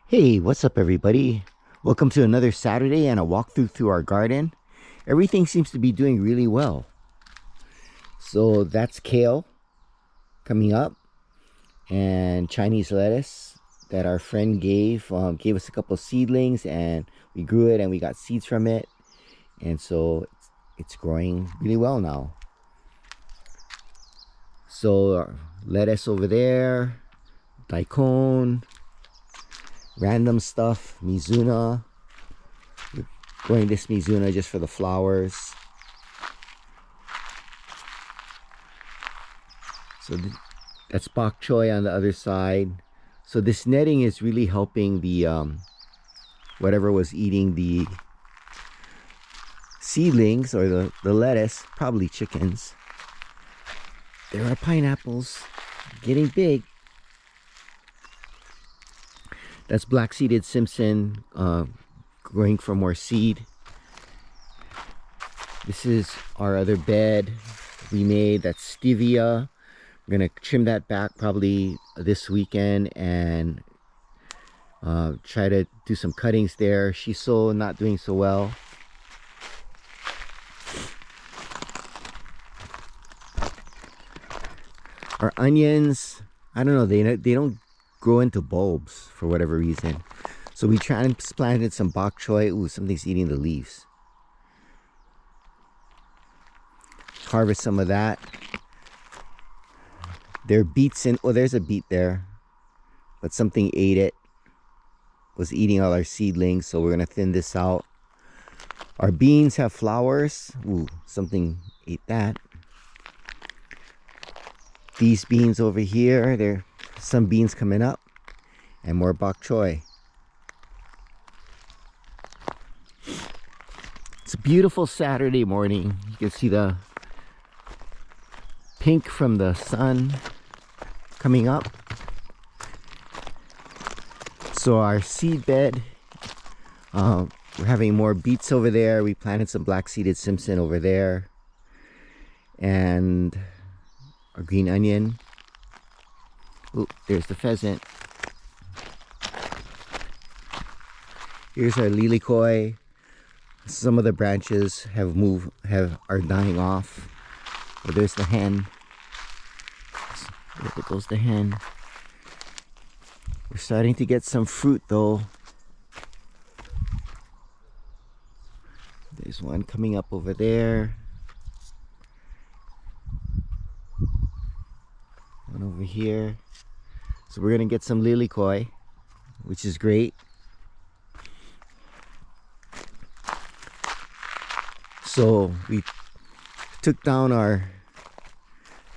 Hey, what's up everybody? Welcome to another Saturday and a walkthrough through our garden. Everything seems to be doing really well. So that's kale coming up and Chinese lettuce that our friend gave us a couple of seedlings, and we grew it and we got seeds from it. And so it's growing really well now. So lettuce over there, daikon, random stuff, Mizuna. We're growing this Mizuna just for the flowers. So that's bok choy on the other side. So this netting is really helping the whatever was eating the seedlings or the lettuce, probably chickens. There are pineapples getting big. That's black-seeded Simpson, growing for more seed. This is our other bed we made. That's stevia. We're gonna trim that back probably this weekend and try to do some cuttings there. Shiso not doing so well. Our onions, I don't know, they don't grow into bulbs for whatever reason. So we transplanted some bok choy. Ooh, something's eating the leaves. Harvest some of that. There are beets in, oh, there's a beet there, but something ate it, was eating all our seedlings, so we're gonna thin this out. Our beans have flowers. Ooh, something ate that. These beans over here, there are some beans coming up, and more bok choy. It's a beautiful Saturday morning. You can see the pink from the sun coming up. So our seed bed, we're having more beets over there. We planted some black-seeded Simpson over there, and our green onion. Oh, there's the pheasant. Here's our lilikoi. Some of the branches have moved, are dying off. Oh, there's the hen. There goes the hen. We're starting to get some fruit though. There's one coming up over there. One over here. So we're gonna get some lilikoi, which is great. So we took down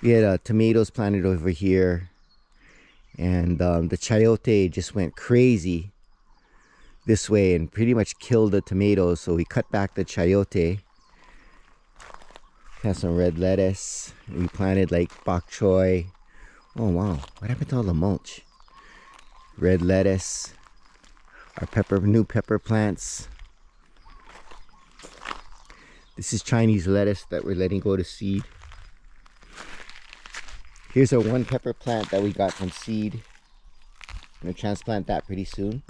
we had tomatoes planted over here, and the chayote just went crazy this way and pretty much killed the tomatoes. So we cut back the chayote. Have some red lettuce. We planted like bok choy. Oh wow, what happened to all the mulch? Red lettuce. Our new pepper plants. This is Chinese lettuce that we're letting go to seed. Here's our one pepper plant that we got from seed. I'm gonna transplant that pretty soon.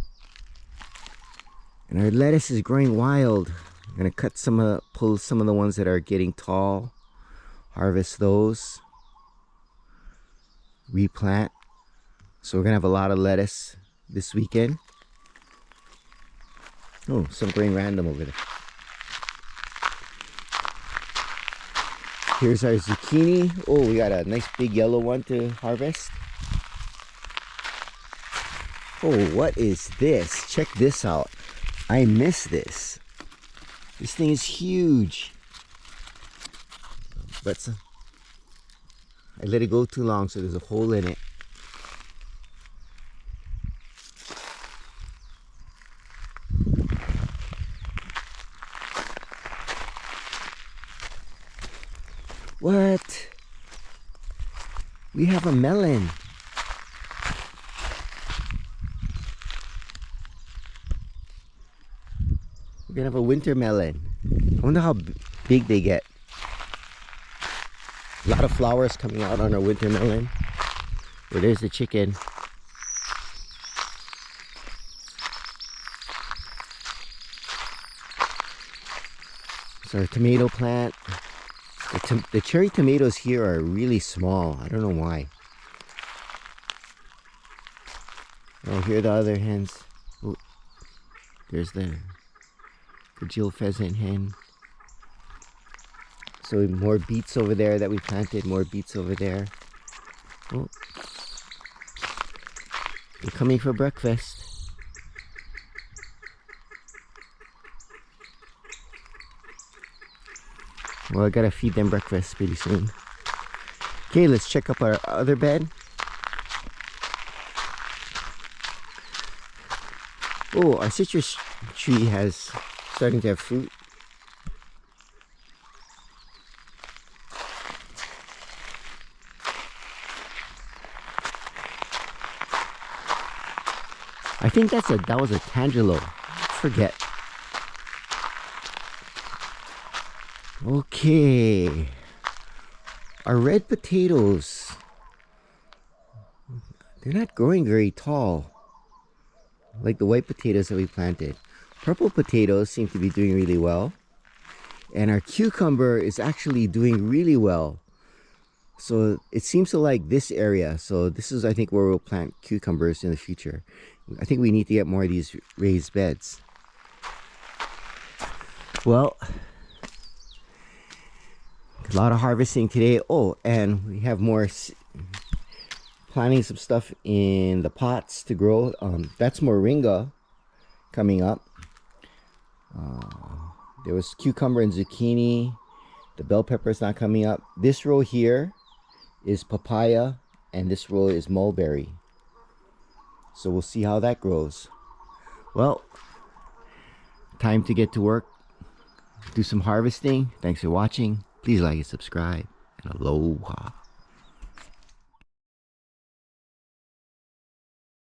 And our lettuce is growing wild. I'm gonna cut pull some of the ones that are getting tall, harvest those, replant. So we're gonna have a lot of lettuce this weekend. Oh, some growing random over there. Here's our zucchini. Oh, we got a nice big yellow one to harvest. Oh, what is this? Check this out. I miss this. This thing is huge. But I let it go too long, so there's a hole in it. What? We have a melon. We're gonna have a winter melon. I wonder how big they get. A lot of flowers coming out on our winter melon. Oh, there's the chicken. So our tomato plant. The cherry tomatoes here are really small. I don't know why. Oh, here are the other hens. Oh, there's the Jill pheasant hen. So more beets over there that we planted. More beets over there. Oh, they're coming for breakfast. Well, I gotta feed them breakfast pretty soon. Okay, let's check up our other bed. Oh, our citrus tree has starting to have fruit. I think that was a tangelo. Forget. Okay. Our red potatoes. They're not growing very tall, like the white potatoes that we planted. Purple potatoes seem to be doing really well. And our cucumber is actually doing really well. So it seems to like this area. So this is, I think, where we'll plant cucumbers in the future. I think we need to get more of these raised beds. Well, a lot of harvesting today. Oh, and we have more planting some stuff in the pots to grow. That's moringa coming up. There was cucumber and zucchini. The bell pepper is not coming up. This row here is papaya, and this row is mulberry. So we'll see how that grows. Well, time to get to work, do some harvesting. Thanks for watching. Please like and subscribe, and aloha.